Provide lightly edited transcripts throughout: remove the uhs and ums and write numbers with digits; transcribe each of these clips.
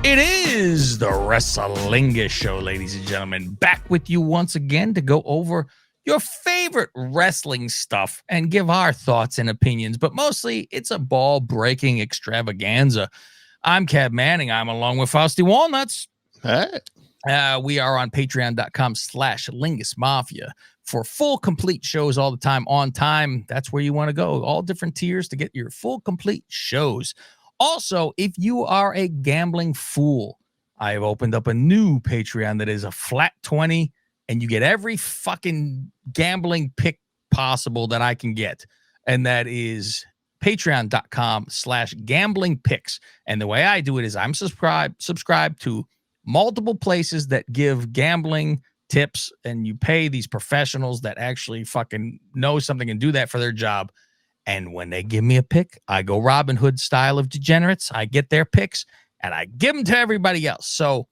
It is the Wrestlingus show, ladies and gentlemen. Back with you once again to go over your favorite wrestling stuff and give our thoughts and opinions. But mostly, it's a ball-breaking extravaganza. I'm Cab Manning. I'm along with Fausty Walnuts. Hey. We are on patreon.com/Lingus Mafia for full, complete shows all the time, on time. That's where you want to go. All different tiers to get your full, complete shows. Also, if you are a gambling fool, I have opened up a new Patreon that is a flat 20, and you get every fucking gambling pick possible that I can get. And that is patreon.com/gambling picks. And the way I do it is I'm subscribed to multiple places that give gambling tips, and you pay these professionals that actually fucking know something and do that for their job. And when they give me a pick, I go Robin Hood style of degenerates. I get their picks and I give them to everybody else. So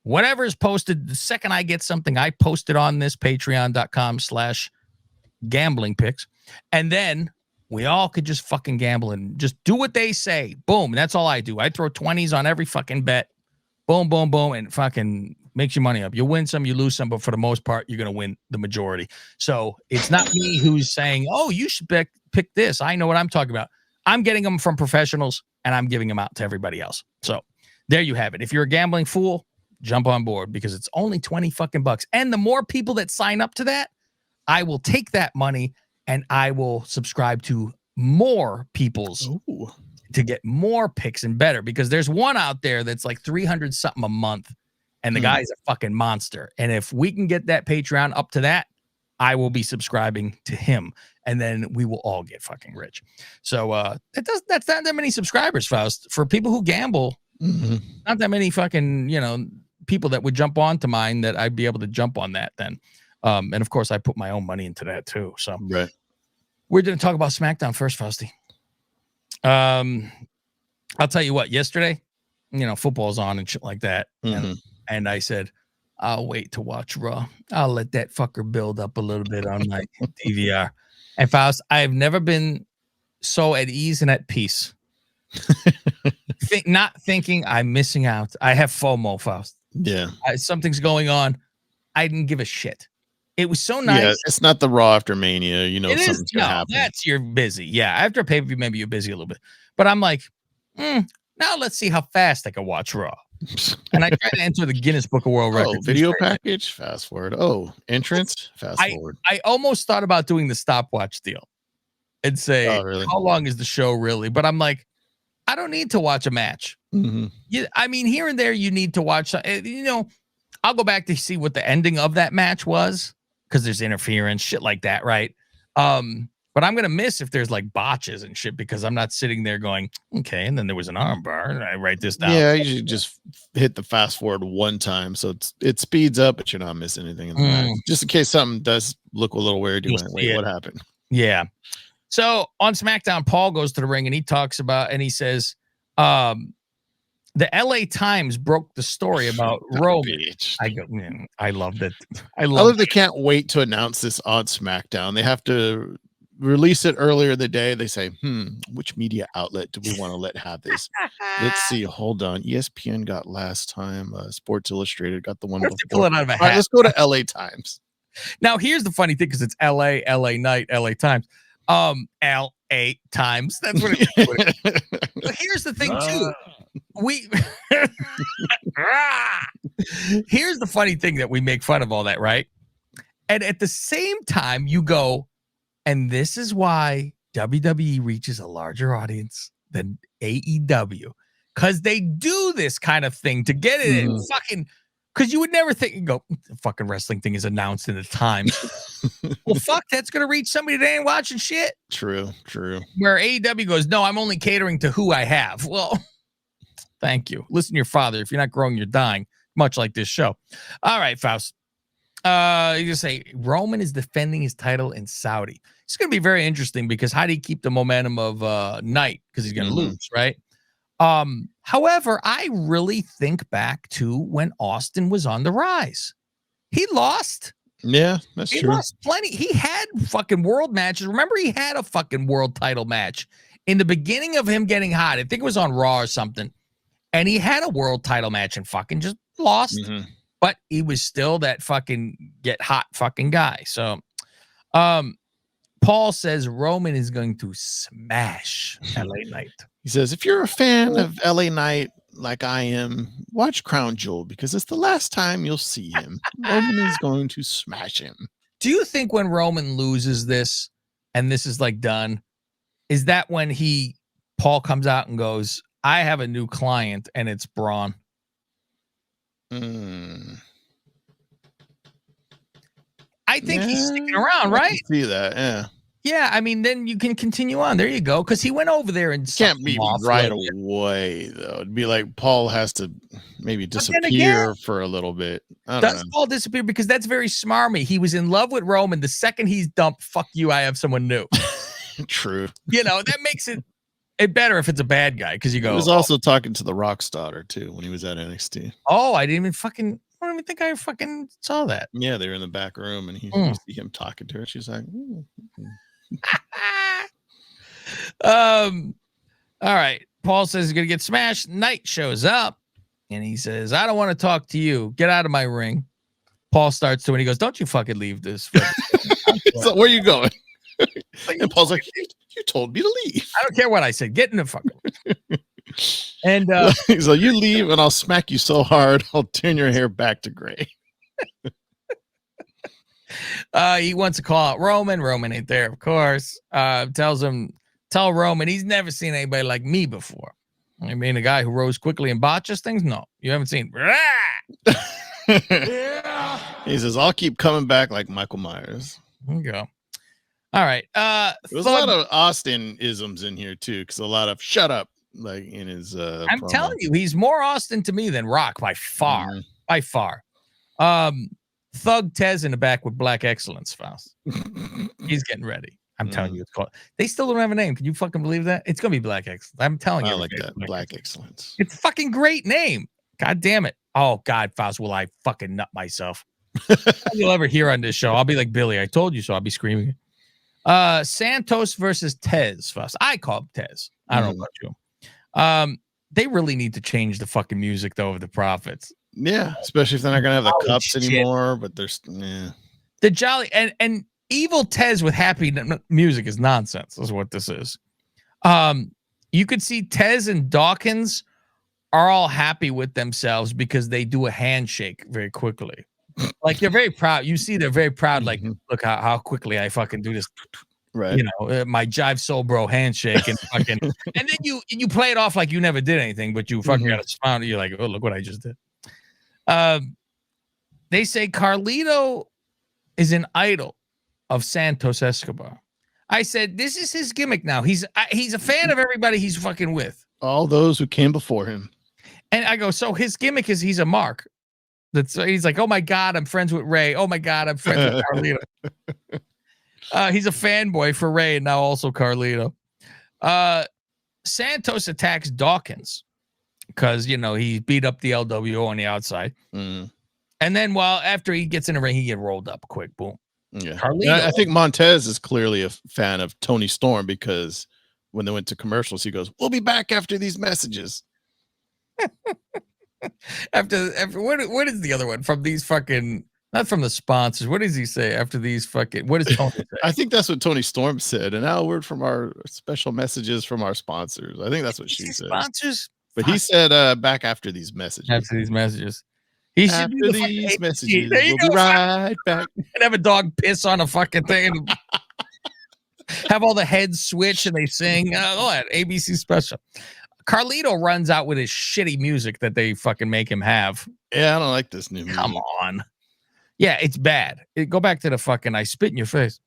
whatever is posted, the second I get something, I post it on this patreon.com/gambling picks. And then we all could just fucking gamble and just do what they say. Boom. And that's all I do. I throw 20s on every fucking bet. Boom, boom, boom. And fucking makes your money up. You win some, you lose some, but for the most part, you're going to win the majority. So it's not me who's saying, oh, you should pick this. I know what I'm talking about. I'm getting them from professionals and I'm giving them out to everybody else. So there you have it. If you're a gambling fool, jump on board because it's only 20 fucking bucks. And the more people that sign up to that, I will take that money and I will subscribe to more people's to get more picks and better, because there's one out there that's like 300 something a month and the guy's a fucking monster. And if we can get that Patreon up to that, I will be subscribing to him, and then we will all get fucking rich. So that's not that many subscribers, Faust, for people who gamble. Not that many fucking, people that would jump on to mine that I'd be able to jump on that then. And of course I put my own money into that too. So right. We're going to talk about SmackDown first, Fausty. I'll tell you what, yesterday, football's on and shit like that. And I said, I'll wait to watch Raw. I'll let that fucker build up a little bit on my DVR. And Faust, I have never been so at ease and at peace. Not thinking I'm missing out. I have FOMO, Faust. Yeah. Something's going on. I didn't give a shit. It was so nice. Yeah, it's not the Raw after Mania. Something's going to happen. You're busy. Yeah, after pay-per-view, maybe you're busy a little bit. But I'm like, now let's see how fast I can watch Raw. And I try to enter the Guinness Book of World Records. Video package, fast forward. Entrance, fast forward. I almost thought about doing the stopwatch deal and say, how long is the show really? But I'm like, I don't need to watch a match. I mean, here and there, you need to watch. I'll go back to see what the ending of that match was because there's interference, shit like that, right? But I'm going to miss if there's like botches and shit because I'm not sitting there going, okay, and then there was an arm bar and I write this down. Yeah, you should just hit the fast forward one time so it speeds up, but you're not missing anything in the match. Just in case something does look a little weird. You went, wait, what happened? Yeah. So on SmackDown, Paul goes to the ring and he talks about, and he says, the LA Times broke the story about Roman. I go, man, I love that. I love they can't wait to announce this on SmackDown. They have to release it earlier in the day. They say, which media outlet do we want to let have this? Let's see. Hold on. ESPN got last time. Sports Illustrated got the one before. Pull it out of a hat. All right, let's go to LA Times. Now, here's the funny thing, because it's LA Night, LA Times. LA Times. That's what it is. But here's the thing, too. Here's the funny thing that we make fun of all that, right? And at the same time, you go, and this is why WWE reaches a larger audience than AEW, because they do this kind of thing to get it in fucking. Because you would never think, the fucking wrestling thing is announced in the Times. Well, fuck, that's going to reach somebody that ain't watching shit. True. Where AEW goes, no, I'm only catering to who I have. Well, thank you. Listen to your father. If you're not growing, you're dying, much like this show. All right, Faust. You say Roman is defending his title in Saudi. It's going to be very interesting because how do you keep the momentum of night? Because he's going to lose, right? However, I really think back to when Austin was on the rise. He lost. Yeah, that's true. He lost plenty. He had fucking world matches. Remember, he had a fucking world title match in the beginning of him getting hot. I think it was on Raw or something. And he had a world title match and fucking just lost. Mhm. But he was still that fucking get hot fucking guy. So Paul says Roman is going to smash LA Knight. He says, if you're a fan of LA Knight like I am, watch Crown Jewel because it's the last time you'll see him. Roman is going to smash him. Do you think when Roman loses this and this is like done, is that when Paul comes out and goes, I have a new client and it's Braun? I think he's sticking around, right? I can see that, yeah. Yeah, I mean, then you can continue on. There you go. Because he went over there and can't be right away, though. It'd be like Paul has to maybe disappear for a little bit. Does Paul disappear? Because that's very smarmy. He was in love with Roman. The second he's dumped, fuck you, I have someone new. True. You know, that makes it better if it's a bad guy. Because you go. He was also talking to the Rock's daughter, too, when he was at NXT. Oh, I don't even think I fucking saw that. Yeah, they were in the back room and you see him talking to her. She's like, all right. Paul says he's gonna get smashed. Knight shows up and he says, I don't want to talk to you. Get out of my ring. Paul starts to, and he goes, don't you fucking leave this. So where are you going? And Paul's like, you told me to leave. I don't care what I said. Get in the fucking and he's like, you leave and I'll smack you so hard I'll turn your hair back to gray. He wants to call out Roman. Roman ain't there, of course. Tell Roman he's never seen anybody like me before. I mean, a guy who rose quickly and botches things. No, you haven't seen. Yeah. He says, I'll keep coming back like Michael Myers. There you go. All right. There's a lot of Austin isms in here too, because a lot of shut up, like in his I'm promo. telling you, he's more Austin to me than Rock by far. Mm-hmm. By far. Thug Tez in the back with Black Excellence, Faust. He's getting ready. I'm telling you, it's called. They still don't have a name. Can you fucking believe that? It's gonna be Black Excellence. I'm telling you. I like that. Black Excellence. It's a fucking great name. God damn it. Oh God, Faust, will I fucking nut myself? You'll ever hear on this show. I'll be like Billy. I told you so. I'll be screaming. Santos versus Tez, Faust. I call him Tez. I don't know about you. They really need to change the fucking music though of the Profits. Yeah, especially if they're not gonna have the cups anymore. But there's the jolly and evil Tez with happy music is nonsense. Is what this is. You could see Tez and Dawkins are all happy with themselves because they do a handshake very quickly. Like they're very proud. You see, they're very proud. Like, look how quickly I fucking do this. Right. You know, my Jive Soul Bro handshake and fucking, and then you play it off like you never did anything, but you fucking got a smile. You're like, oh, look what I just did. They say Carlito is an idol of Santos Escobar. I said, this is his gimmick now. He's a fan of everybody he's fucking with. All those who came before him. And I go, so his gimmick is he's a mark. He's like, oh my God, I'm friends with Ray. Oh my God, I'm friends with Carlito. He's a fanboy for Ray and now also Carlito. Santos attacks Dawkins because, you know, he beat up the LWO on the outside. And then after he gets in the ring, he get rolled up quick. Boom. Yeah. I think Montez is clearly a fan of Tony Storm because when they went to commercials, he goes, we'll be back after these messages. after what is the other one from these fucking, not from the sponsors? What does he say after these fucking, what does Tony say? I think that's what Tony Storm said. And now a word from our special messages from our sponsors. I think that's what she said. Sponsors? But he said back after these messages. After these messages. He should do these messages. We'll be right back. And have a dog piss on a fucking thing and have all the heads switch and they sing. ABC special. Carlito runs out with his shitty music that they fucking make him have. Yeah, I don't like this new music. Come on. Yeah, it's bad. Go back to the fucking I spit in your face.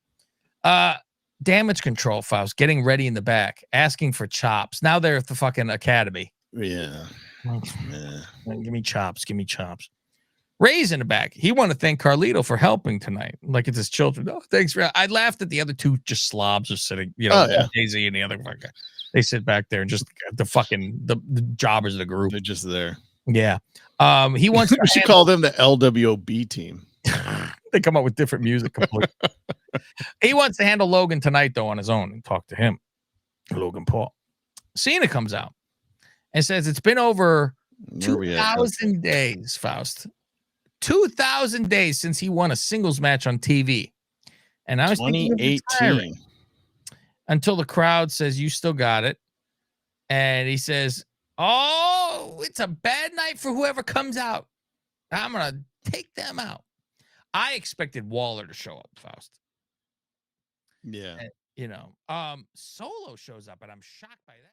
Damage control files, getting ready in the back, asking for chops. Now they're at the fucking academy. Yeah. Give me chops. Give me chops. Ray's in the back. He wanted to thank Carlito for helping tonight. Like it's his children. Oh, thanks. I laughed at the other two just slobs are sitting, you know, Daisy and the other fucker. They sit back there and just the jobbers of the group. They're just there. Yeah. He wants we should call them the LWB team. They come up with different music completely. He wants to handle Logan tonight, though, on his own and talk to him. Logan Paul. Cena comes out and says it's been over Where are we at, Faust? 2,000 days, Faust. 2,000 days since he won a singles match on TV. And I was thinking of retiring 2018. until the crowd says, "You still got it." And he says, "Oh, it's a bad night for whoever comes out. I'm going to take them out." I expected Waller to show up, Faust. Yeah. Solo shows up, and I'm shocked by that.